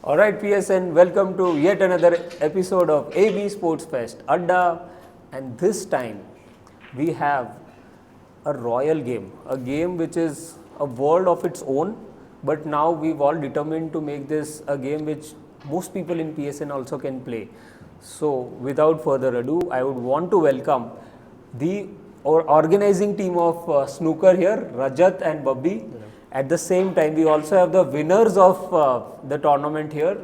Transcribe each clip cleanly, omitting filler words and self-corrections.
Alright PSN, welcome to yet another episode of AB Sports Fest, Adda, and this time we have a royal game, a game which is a world of its own, but now we've all determined to make this a game which most people in PSN also can play. So without further ado, I would want to welcome the organizing team of Snooker here, Rajat and Bobby. At the same time, we also have the winners of the tournament here.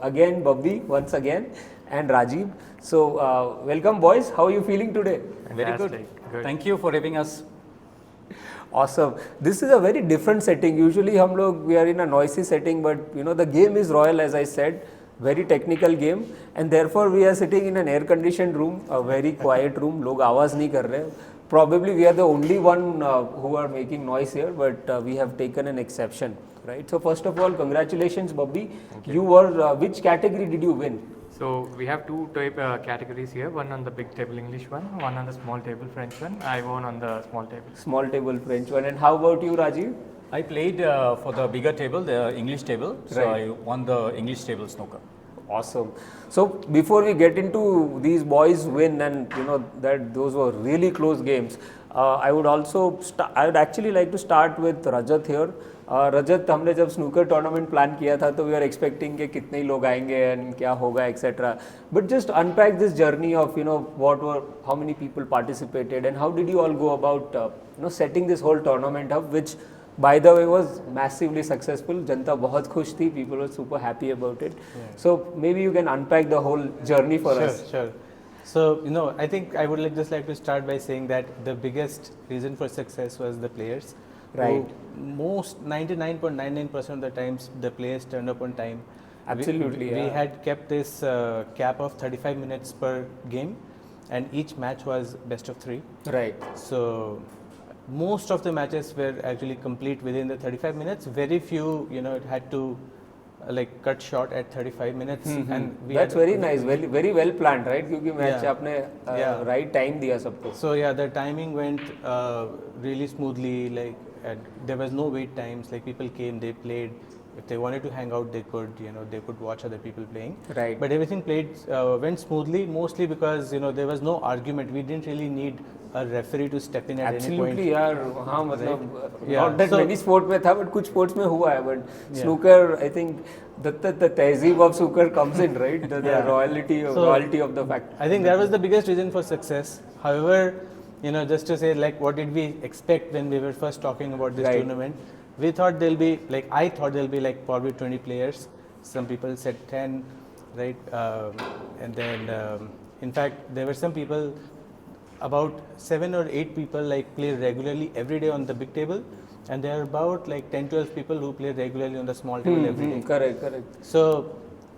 Again, Bobby, once again, and Rajib. So, welcome, boys. How are you feeling today? Very good. Thank you for having us. Awesome. This is a very different setting. Usually, we are in a noisy setting, but the game is royal, as I said. Very technical game, and therefore we are sitting in an air-conditioned room, a very quiet room. लोग आवाज़ नहीं कर रहे. Probably we are the only one who are making noise here, but we have taken an exception, right? So first of all, congratulations, Bobby. You were which category did you win? So we have two categories here. One on the big table English one on the small table French one. I won on the small table. Small table French one. And how about you, Rajib? I played for the bigger table, the English table. So Right. I won the English table snooker. Awesome. So before we get into these boys win and that those were really close games, I would actually like to start with Rajat here. Rajat, हमने जब snooker tournament plan किया था तो we were expecting कि कितने लोग आएंगे and क्या होगा etc. But just unpack this journey of how many people participated and how did you all go about setting this whole tournament up, which by the way was massively successful. Janta बहुत खुश थी. People were super happy about it. Yeah. So maybe you can unpack the whole journey for us. Sure. So I think I would just like to start by saying that the biggest reason for success was the players. Right. Most 99.99% of the times the players turned up on time. Absolutely. We had kept this cap of 35 minutes per game, and each match was best of 3. Right. So most of the matches were actually complete within the 35 minutes. Very few, it had to cut short at 35 minutes. And That's very nice. Very well planned, right? क्योंकि match आपने right time दिया सबको. So the timing went really smoothly. There was no wait times. People came, they played. If they wanted to hang out, they could watch other people playing. Right. But everything went smoothly, mostly because there was no argument. We didn't really need a referee to step in at any point. Absolutely, यार. हाँ मतलब not that So, many sport में था, but कुछ sports में हुआ है. But snooker, I think the tehzeeb of snooker comes in, right? The royalty of the fact. I think that was the biggest reason for success. However, just to say what did we expect when we were first talking about this tournament? We thought I thought there'll be probably 20 players. Some people said 10, right? And then, in fact, there were some people, about 7 or 8 people play regularly every day on the big table. And there are about 10-12 people who play regularly on the small table every day. Correct. So,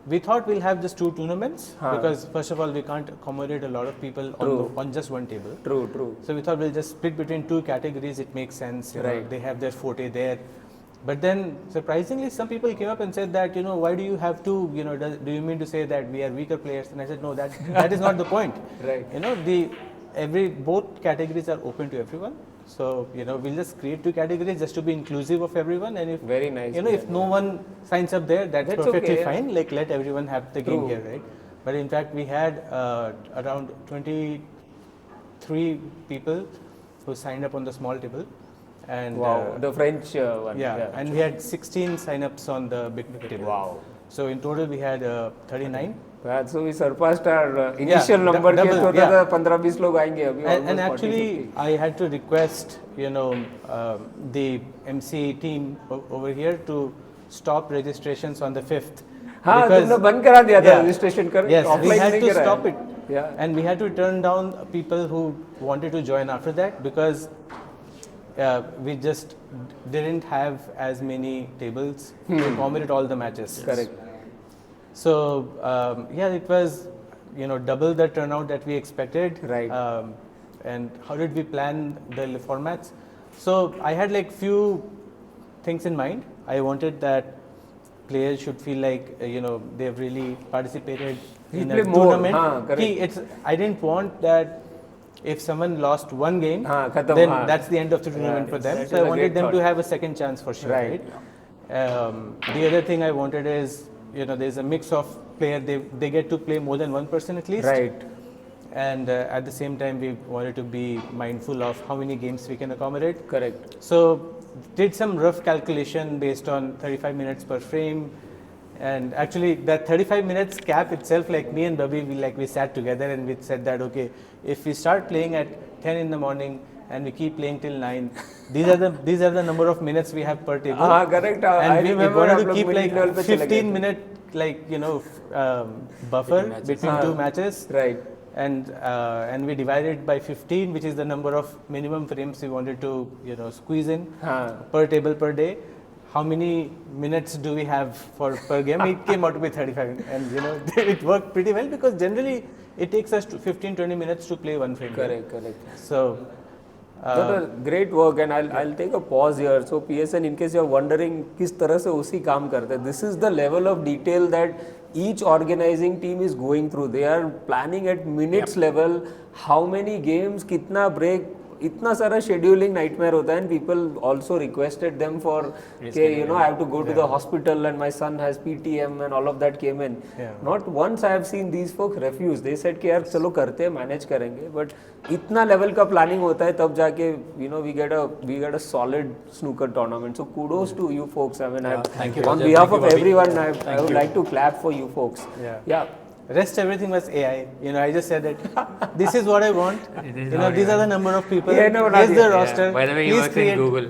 we thought we'll have just 2 tournaments because first of all, we can't accommodate a lot of people on just one table. True. So we thought we'll just split between 2 categories. It makes sense. Right. They have their forte there. But then surprisingly, some people came up and said that, why do you have to, do you mean to say that we are weaker players? And I said, no, that is not the point. Right. Both categories are open to everyone. So, we'll just create 2 categories just to be inclusive of everyone. And if, very nice. If no one signs up there, that's perfectly okay, fine. Let everyone have the game here, right? But in fact, we had around 23 people who signed up on the small table. And wow, the French one. Yeah, and we had 16 sign-ups on the big table. Wow. So in total, we had 39. So we surpassed our initial number. Double, 15-20 लोग आएंगे अभी. And actually, 40, I had to request, the MC team over here to stop registrations on the 5th. हाँ, तुमने बंद करा दिया था registration कर. Yes, we had to stop it. Yeah. And we had to turn down people who wanted to join after that because we just didn't have as many tables to accommodate all the matches. Correct. So it was double the turnout that we expected. Right. And how did we plan the formats? So I had few things in mind. I wanted that players should feel they've really participated in a tournament. I didn't want that if someone lost one game, then that's the end of the tournament for them. So I wanted them to have a second chance for sure. Right. The other thing I wanted is there's a mix of player. They get to play more than one person at least. Right. And at the same time, we wanted to be mindful of how many games we can accommodate. Correct. So did some rough calculation based on 35 minutes per frame. And actually that 35 minutes cap itself, like me and Bobby, we sat together and we said that, okay, if we start playing at 10 in the morning and we keep playing till 9, these are the number of minutes we have per table. Correct. And we remember wanted to आप keep लोग like middle level पे चले गए 15 थे. minute buffer between two matches. Right. And we divided by 15, which is the number of minimum frames we wanted to squeeze in per table per day. How many minutes do we have per game? It came out to be 35, and it worked pretty well because generally it takes us 15-20 minutes to play one frame. Correct. So That was great work, and I'll take a pause here. So PSN, in case you're wondering किस तरह से OC काम करते हैं, this is the level of detail that each organizing team is going through. They are planning at minutes level, how many games, कितना break, इतना सारा scheduling nightmare होता है, and people also requested them for okay, I have to go to the hospital and my son has PTM and all of that came in. Not once I have seen these folks refuse. They said कि यार चलो करते हैं, manage करेंगे, but इतना level का planning होता है तब जाके we get a solid snooker tournament. So kudos to you folks. I mean, thank you, on Rajat. behalf Thank you, of Bobby. everyone, I would like to clap for you folks. Yeah. Rest everything was AI. I just said that this is what I want. These are the number of people. Here's the roster. By the way, he works in Google.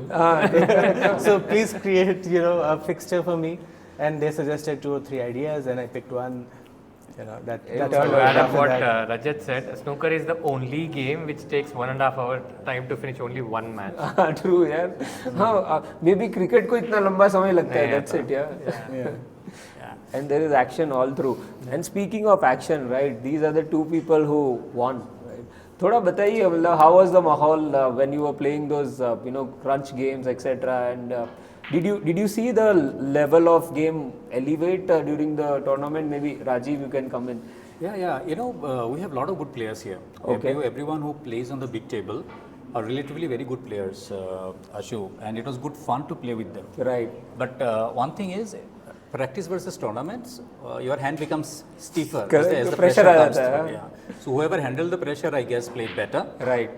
So please create, a fixture for me. And they suggested 2 or 3 ideas, and I picked one. That To add up what Rajat said, snooker is the only game which takes 1.5 hour time to finish only one match. True, यार. हाँ, maybe cricket को इतना लंबा समय लगता है. That's it, yeah. And there is action all through. And speaking of action, right? These are the 2 people who won. Right? थोड़ा बताइए, मतलब how was the माहौल when you were playing those crunch games, etc. And did you see the level of game elevate during the tournament? Maybe Rajib, you can come in. Yeah. We have a lot of good players here. Okay. Everyone who plays on the big table are relatively very good players, Aashu, and it was good fun to play with them. Right. But one thing is, practice versus tournaments, your hand becomes stiffer Correct. as the pressure comes आ जाता है, through. Yeah. So whoever handled the pressure, I guess, played better. Right.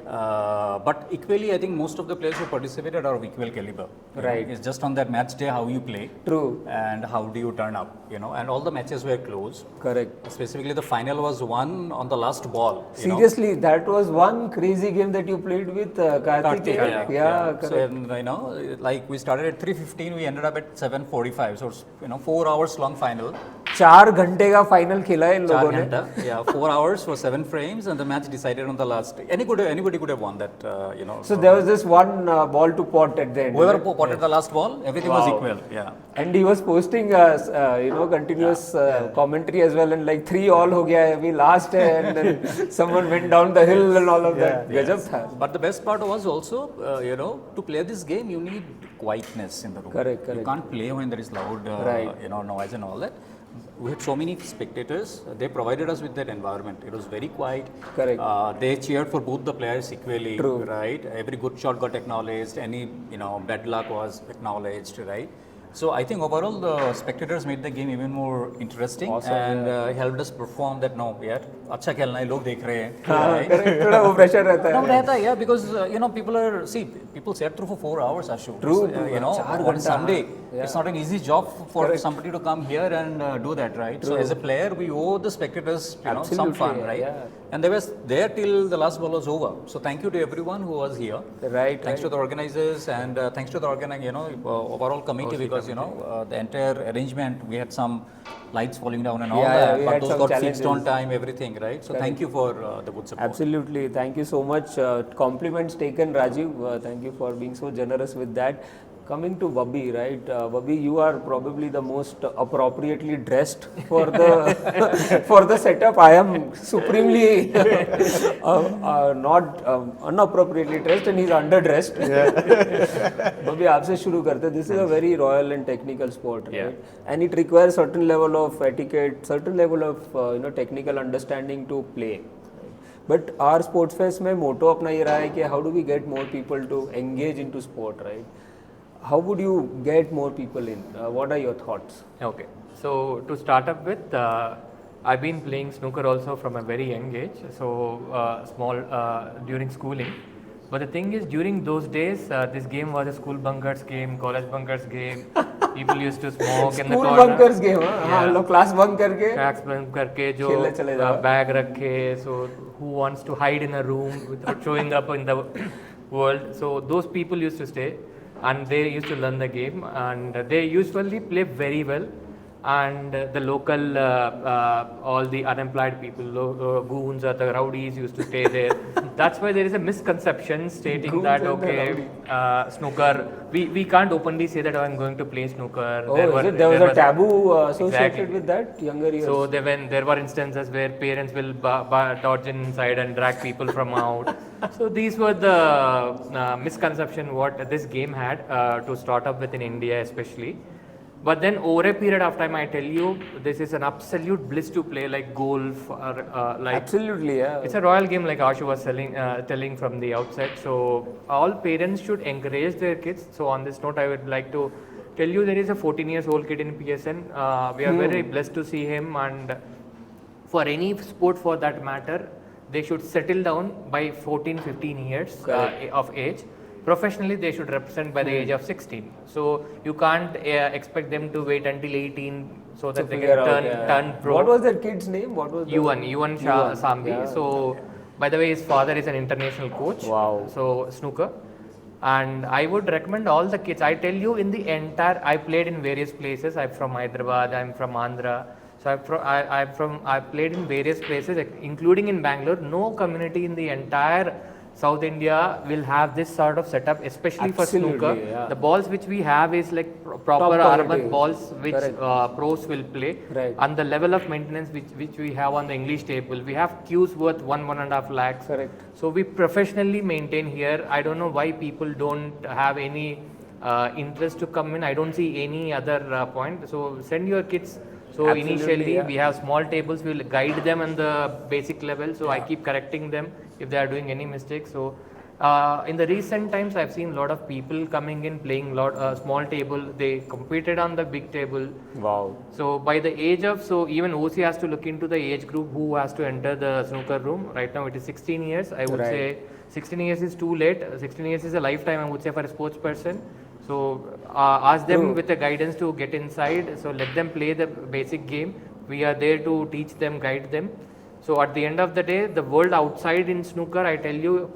But equally, I think most of the players who participated are of equal caliber. Right. It's just on that match day how you play. True. And how do you turn up, and all the matches were close. Correct. Specifically, the final was won on the last ball. Seriously, that was one crazy game that you played with Karthik. Yeah, correct. So, like we started at 3:15, we ended up at 7:45. So, 4 hours long final. 4 घंटे का final खेला है इन लोगों ने. Yeah, 4 hours for 7 frames, and the match decided on the last. Anybody could have won that. So there was this one ball to pot at the end. Whoever potted the last ball, everything was equal. Yeah. And he was posting, continuous commentary as well, and like 3 all हो गया है अभी last है, and then someone went down the hill and all of that. गजब था. But the best part was also, to play this game, you need quietness in the room. Correct. You can't play when there is loud, noise and all that. We had so many spectators. They provided us with that environment. It was very quiet. Correct. They cheered for both the players equally. True. Right? Every good shot got acknowledged. Any bad luck was acknowledged. Right? So I think overall the spectators made the game even more interesting. Awesome, and helped us perform that. No, यार अच्छा खेलना है, लोग देख रहे हैं. Correct. थोड़ा वो pressure रहता है. No, रहता है, yeah, because people sat through for 4 hours, Aashu. True. On Sunday, it's not an easy job for somebody to come here and do that, right? So as a player, we owe the spectators, some fun, right? Yeah. And they were there till the last ball was over. So thank you to everyone who was here. Right. Thanks to the organizers and thanks to the overall committee, because the entire arrangement, we had some lights falling down and all that, but those got fixed on time, everything, right? So thank you for the good support. Absolutely. Thank you so much. Compliments taken, Rajiv. Thank you for being so generous with that. Coming to Bobby, right? Bobby, you are probably the most appropriately dressed for the for the setup. I am supremely not unappropriately dressed, and he's underdressed. Bobby, आपसे शुरू करते हैं. This is a very royal and technical sport, right? And it requires certain level of etiquette, certain level of technical understanding to play. But our sports fest में motto अपना ये रहा है कि how do we get more people to engage into sport, right? How would you get more people in? What are your thoughts? Okay. So to start up with, I've been playing snooker also from a very young age. So during schooling. But the thing is, during those days, this game was a school bunkers game, college bunkers game. People used to smoke in the School corner. bunkers game, हाँ हम लोग class bunk करके Cracks bunk करके जो खेलने चले जाओ. bag रखे. So who wants to hide in a room without showing up in the world? So those people used to stay, and they used to learn the game, and they usually play very well. And the local, all the unemployed people, goons or the rowdies used to stay there. That's why there is a misconception stating Goons that, and the okay, snooker, we can't openly say that I'm going to play snooker. Oh, there was a taboo associated Exactly. with that younger years. So there were instances where parents will dodge inside and drag people from out. So these were the misconception what this game had to start up with in India especially. But then over a period of time, I tell you, this is an absolute bliss to play like golf or like. Absolutely, yeah. It's a royal game like Aashu was telling from the outset. So all parents should encourage their kids. So on this note, I would like to tell you there is a 14-year-old kid in PSN. We are very blessed to see him, and for any sport for that matter, they should settle down by 14-15 years of age. Professionally, they should represent by the age of 16. So you can't expect them to wait until 18 so that they can turn pro. What was that kid's name? What was Yuan Sambi. Yeah. So by the way, his father is an international coach. Wow. So snooker. And I would recommend all the kids. I tell you, in the entire, I played in various places. I'm from Hyderabad. I'm from Andhra. So I played in various places, including in Bangalore. No community in the entire South India will have this sort of setup, especially for snooker. Yeah. The balls which we have is like proper armor balls which pros will play. Right. And the level of maintenance which we have on the English table, we have cues worth 1.5 lakhs. Correct. So we professionally maintain here. I don't know why people don't have any interest to come in. I don't see any other point. So send your kids. So initially we have small tables. We will guide them on the basic level. So I keep correcting them if they are doing any mistakes. So in the recent times, I've seen a lot of people coming in playing small table. They competed on the big table. Wow. So by the age of, so even OC has to look into the age group who has to enter the snooker room. Right now it is 16 years. I would say 16 years is too late. 16 years is a lifetime, I would say, for a sports person. So ask them with the guidance to get inside. So let them play the basic game. We are there to teach them, guide them. So at the end of the day, the world outside in snooker, I tell you,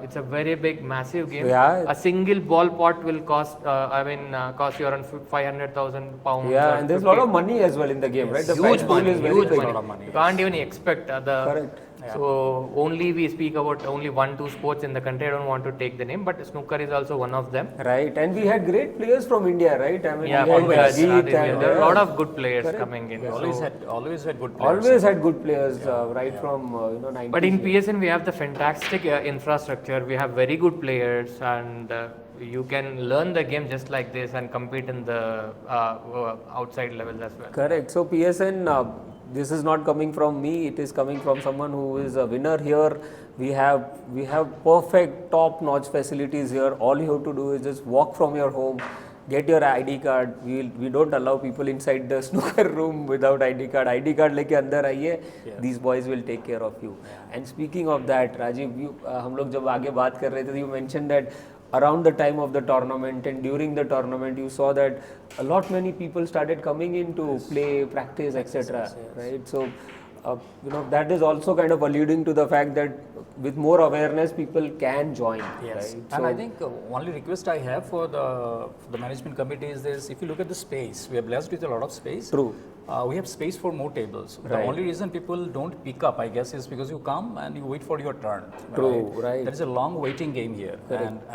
it's a very big, massive game. Yeah. A single ball pot will cost, cost you around 500,000 pounds. Yeah, and there's a lot of money as well in the game, right? The Huge money, is very huge big. money. You can't even expect Correct. So only we speak about only 1-2 sports in the country. I don't want to take the name, but snooker is also one of them. Right, and we had great players from India, right? I mean, Yeah, we had always. Rajib There are a lot of good players coming in. Always had good players. Always had good players, right from 90s. But in PSN, we have the fantastic infrastructure. We have very good players, and you can learn the game just like this and compete in the outside levels as well. Correct. So PSN, this is not coming from me. It is coming from someone who is a winner here. We have perfect top-notch facilities here. All you have to do is just walk from your home, get your ID card. We don't allow people inside the snooker room without ID card. ID card लेके अंदर आइए. These boys will take care of you. And speaking of that, Rajib, हम लोग जब आगे बात कर रहे थे, you mentioned that around the time of the tournament and during the tournament, you saw that a lot many people started coming in to play, practice, etc. Right? So, that is also kind of alluding to the fact that with more awareness, people can join. Yes, right? and So, I think only request I have for the management committee is this: if you look at the space, we are blessed with a lot of space. True. We have space for more tables. The Right. only reason people don't pick up, I guess, is because you come and you wait for your turn. True, right. There is a long waiting game here,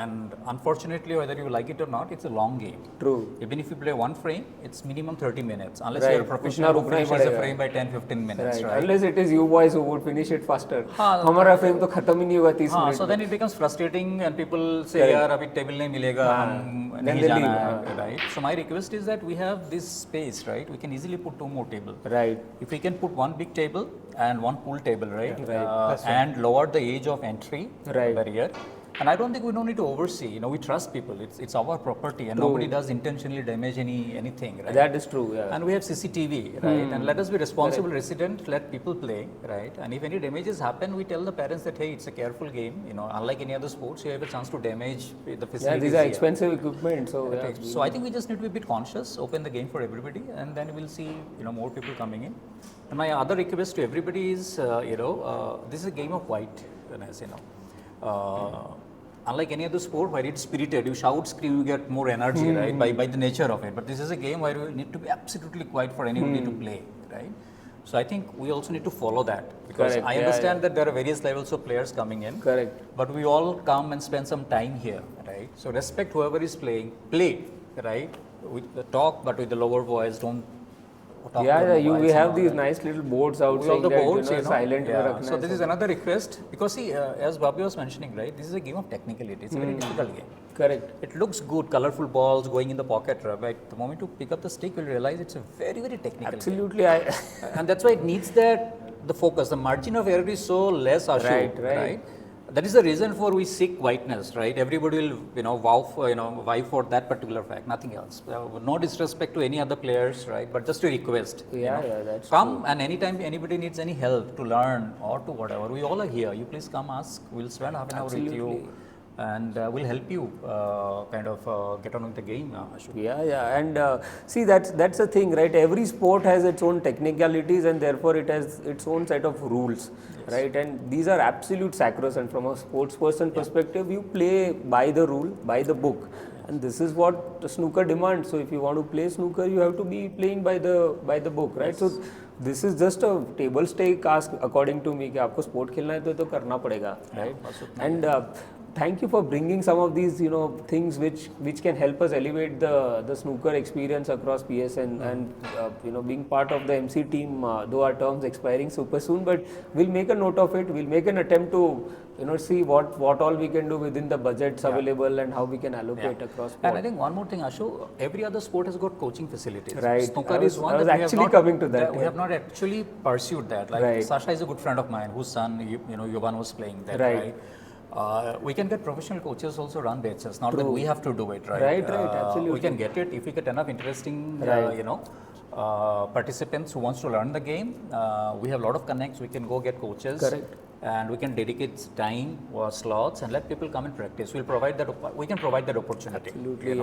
and unfortunately, whether you like it or not, it's a long game. True. Even if you play one frame, it's minimum 30 minutes, unless Right. you're a professional who Utna rukna hi finishes a padega. frame by 10-15 minutes, Right. right? Unless it is you boys who would finish it faster. हाँ, हमारा frame तो खत्म ही नहीं हुआ 30 हाँ, minute so then it becomes frustrating and people say यार अभी table नहीं मिलेगा हम Then नहीं they जाना leave, है, right? So my request is that we have this space, right? We can easily put 2 more tables. Right. If we can put 1 big table and 1 pool table, right? Right. And lower the age of entry Right. barrier, And I don't think we don't need to oversee. You know, we trust people. It's our property, and nobody does intentionally damage anything, right? That is true. Yeah. And we have CCTV, right? And let us be responsible resident. Let people play, right? And if any damages happen, we tell the parents that hey, it's a careful game. You know, unlike any other sports, you have a chance to damage the facilities. Yeah, these are expensive equipment. So So I think we just need to be a bit conscious, open the game for everybody, and then we'll see more people coming in. And my other request to everybody is this is a game of whiteness. Unlike any other sport where it's spirited, you shout, scream, you get more energy, right? By the nature of it. But this is a game where you need to be absolutely quiet for anybody to play, right? So I think we also need to follow that, because I understand that there are various levels of players coming in. Correct. But we all come and spend some time here, right? So respect whoever is playing, play, right? With the talk, but with the lower voice, don't talk. We have these nice little boards outside the boards, silent. So this is another request, because see, as Babu was mentioning, right? This is a game of technicality. It's a very difficult game. Correct. It looks good, colorful balls going in the pocket, but the moment you pick up the stick, you'll realize it's a very, very technical Absolutely. game. And that's why it needs the focus. The margin of error is so less, Aashu, right? That is the reason for we seek whiteness, right? Everybody will, vie for that particular fact, nothing else. No disrespect to any other players, right? But just a request. That's come, and anytime anybody needs any help to learn or to whatever, we all are here. You please come ask. We'll spend half an hour with you, and we'll help you get on with the game. Aashu. And see, that's the thing, right? Every sport has its own technicalities, and therefore it has its own set of rules, right? And these are absolute sacrosanct. From a sports person perspective, you play by the rule, by the book, and this is what snooker demands. So if you want to play snooker, you have to be playing by the book, right? So this is just a table stake ask, according to me, कि आपको sport खेलना है तो करना पड़ेगा, right? And thank you for bringing some of these things which can help us elevate the snooker experience across PSN, and being part of the MC team, though our terms expiring super soon, but we'll make a note of it. We'll make an attempt to see what all we can do within the budgets available and how we can allocate across sport. And I think one more thing, Aashu, every other sport has got coaching facilities. Right. Snooker is one I was that actually coming to that. We have not actually pursued that. Like Sasha is a good friend of mine whose son, Yovan was playing that, right? We can get professional coaches also run batches, not that we have to do it, right? Right, absolutely. We can get it if we get enough interesting, participants who wants to learn the game. We have a lot of connects. We can go get coaches. Correct. And we can dedicate time or slots and let people come and practice. We can provide that opportunity. Absolutely,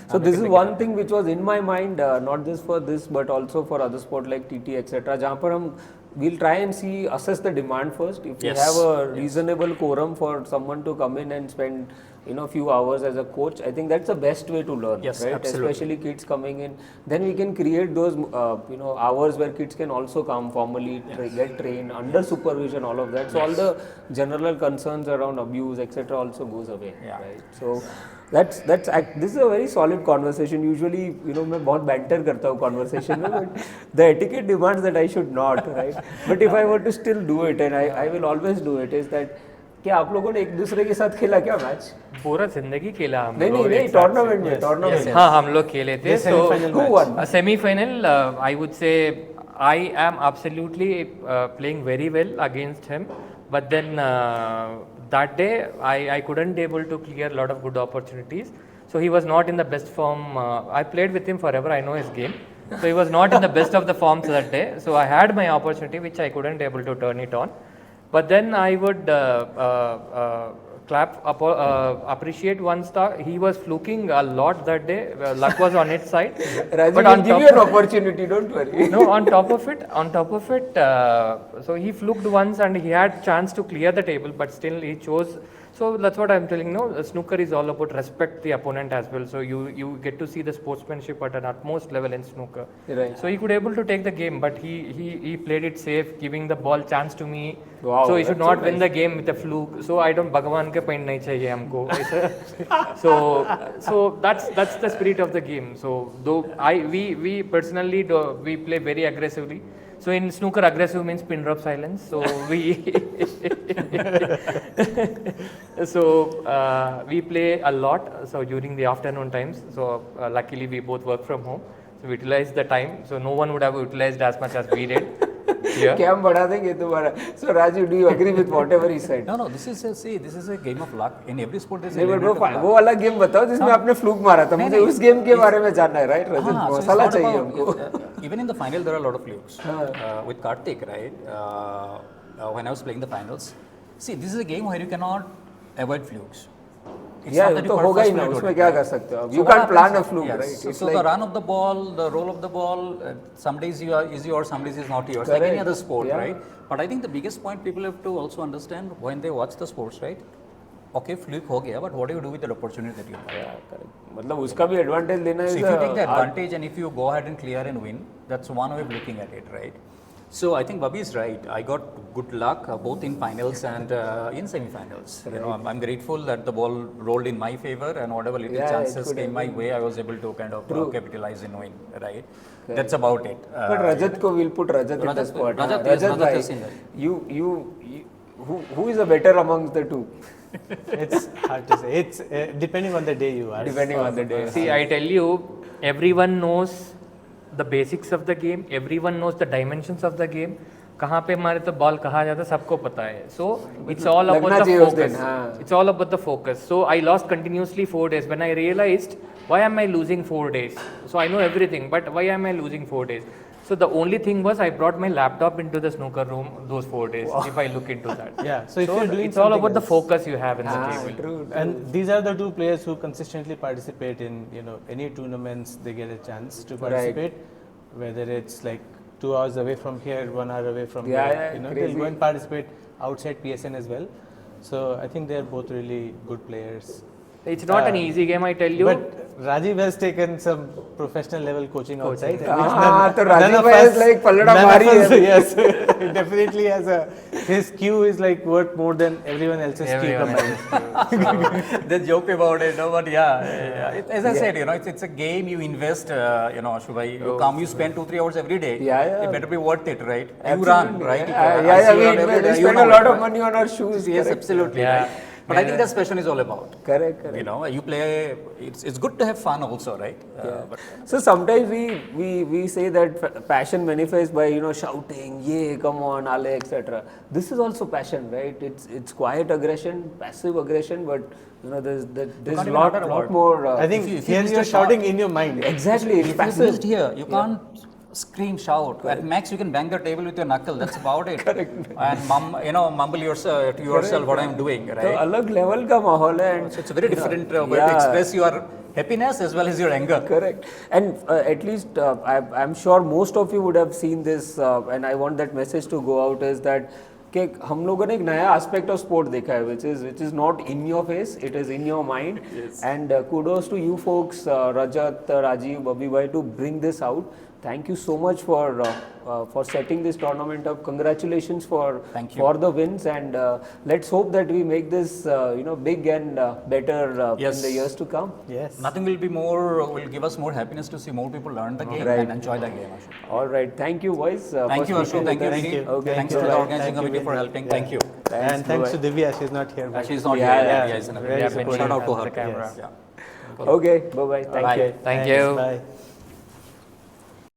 So this is one thing which was in my mind, not just for this, but also for other sport like TT, etc. जहाँ पर we'll try and assess the demand first. If we have a reasonable quorum for someone to come in and spend a few hours as a coach, I think that's the best way to learn, right? Absolutely. Especially kids coming in. Then we can create those hours where kids can also come formally, get trained under supervision, all of that. So all the general concerns around abuse, etc. also goes away, right? So this is a very solid conversation. Usually, मैं बहुत banter करता हूँ conversation में, but the etiquette demands that I should not, right? But if I were to still do it, and I will always do it, is that क्या आप लोगों ने एक दूसरे के साथ खेला क्या मैच? पूरा जिंदगी खेला हम लोग। नहीं टूर्नामेंट में हाँ हम लोग खेले थे। So who won? Semi-final, I would say I am absolutely playing very well against him, but then that day I couldn't able to clear a lot of good opportunities. So he was not in the best form. I played with him forever. I know his game. So he was not in the best of the forms that day. So I had my opportunity which I couldn't able to turn it on. But then I would appreciate one star. He was fluking a lot that day. Luck was on its side. Rajib will give you an opportunity, don't worry. No, on top of it, so he fluked once and he had chance to clear the table, but still he chose. So that's what I'm telling you. Snooker is all about respect the opponent as well. So you get to see the sportsmanship at an utmost level in snooker. Right. So he could able to take the game, but he played it safe, giving the ball chance to me. Wow, so he should not win the game with a fluke. So I don't Bhagwan ke point nahi chahiye humko. So that's the spirit of the game. So though we personally we play very aggressively. So in snooker, aggressive means pin drop silence. So we play a lot. So during the afternoon times. So luckily we both work from home. So we utilize the time. So no one would have utilized as much as we did. Yeah. क्या हम बढ़ा देंगे तुम्हारा. So Rajiv, do you agree with whatever he said? No, this is a game of luck. In every sport, there's a नहीं, element of but luck. वो वाला game बताओ जिसमें आपने फ्लूक मारा था. मुझे उस गेम के बारे में जानना है, right? Rajat, So it's masala not चाहिए about- हमको. even in the final, there are a lot of flukes. With Karthik, right? When I was playing the finals, see, this is a game where you cannot avoid flukes. It's Yeah, not that you तो होगा ही ना. purposefully do उसमें it, क्या right? कर सकते हो आप? So You what can't plan a happens- fluke, yes. right? So the run of the ball, the roll of the ball, some days is yours, some days is not yours. Like any Correct. other sport, Yeah. right? But I think the biggest point people have to also understand when they watch the sports, right? Okay, fluke हो गया, but what do you do with the opportunity that you have? Yeah, correct. मतलब उसका भी advantage लेना So is if you take the a art. advantage and if you go ahead and clear and win, that's one way of looking at it, right? So I think Bobby is right. I got good luck both in finals and in semi-finals. You know, I'm grateful that the ball rolled in my favor and whatever little Yeah, it chances could came have my been. way, I was able to kind of capitalize and win, right? That's about it. But Rajat को we'll put Rajat in the Rajat- spot. Rajat, हाँ, yes, Rajat bhai, is in there. who is the better amongst the two? It's hard to say. It's depending on the day you are. Depending on the day. See, I tell you, everyone knows the basics of the game. Everyone knows the dimensions of the game. कहाँ पे हमारे तो ball कहाँ जाता है सबको पता है. So it's all about लगना the चाहिए उस दिन, focus. हाँ. It's all about the focus. So I lost continuously 4 days. When I realized why am I losing 4 days? So I know everything, but why am I losing 4 days? So the only thing was I brought my laptop into the snooker room those 4 days. If I look into that. Yeah. So if you're doing it's all something about the else- focus you have in the हाँ, table. true. And these are the two players who consistently participate in any tournaments they get a chance to participate, whether it's like 2 hours away from here, 1 hour away from Yeah, here. yeah, They'll crazy. go and participate outside PSN as well. So I think they're both really good players. It's not an easy game, I tell you. But Rajib has taken some professional level coaching outside. which हाँ, तो none Rajiv of भाई is us- like पल्लड़ा none of भारी us- है. Yes, he definitely has his Q is like worth more than everyone else's Q Everyone combined. They joke about it, no, but as I said, it's a game you invest, Aashu bhai, you come, you spend 2-3 hours every day. Yeah. It better be worth it, right? You Absolutely. run, right? Yeah, I see you run every we day, you spend a know lot it, of right? money on our shoes. Yes, correct. absolutely. Yeah. Right? But I think that's passion is all about. Correct. You know, you play. It's good to have fun also, right? But So sometimes we say that passion manifests by shouting, yeah, come on, Ale, etc. This is also passion, right? It's quiet aggression, passive aggression, but there's can't even lot utter a word. more. I think if you here missed you're a shot- shouting in your mind. exactly it's if you passive. missed here, you can't scream, shout. At max, you can bang the table with your knuckle. That's about it. And mumble yourself to yourself what I'm doing, तो right? अलग level का माहौल है and So it's a very different way to yeah. express your happiness as well as your anger. Correct. And at least I'm sure most of you would have seen this and I want that message to go out is that कि हम लोगों ने एक नया aspect of sport देखा है which is not in your face, it is in your mind. And kudos to you folks, Rajat, Rajib, Bobby bhai, to bring this out. Thank you so much for setting this tournament up. Congratulations for the wins, and let's hope that we make this big and better in the years to come. Yes. Nothing will give us more happiness to see more people learn the game and enjoy the game. Ashu. All right, thank you, boys. Thank you, for Aashu. speaking Thank you, with us. Ricky. Okay, Thanks to the bye-bye. organizing Thank you committee for again. helping. Yeah. Thank you. And thanks to Divya, she's not here. but- She's not Yeah, here. yeah. Yeah, she's in a Very yeah, supportive. shout out to her. The camera. Yeah. Okay, bye bye. Thank Bye. you. Thank Thanks, you. Bye.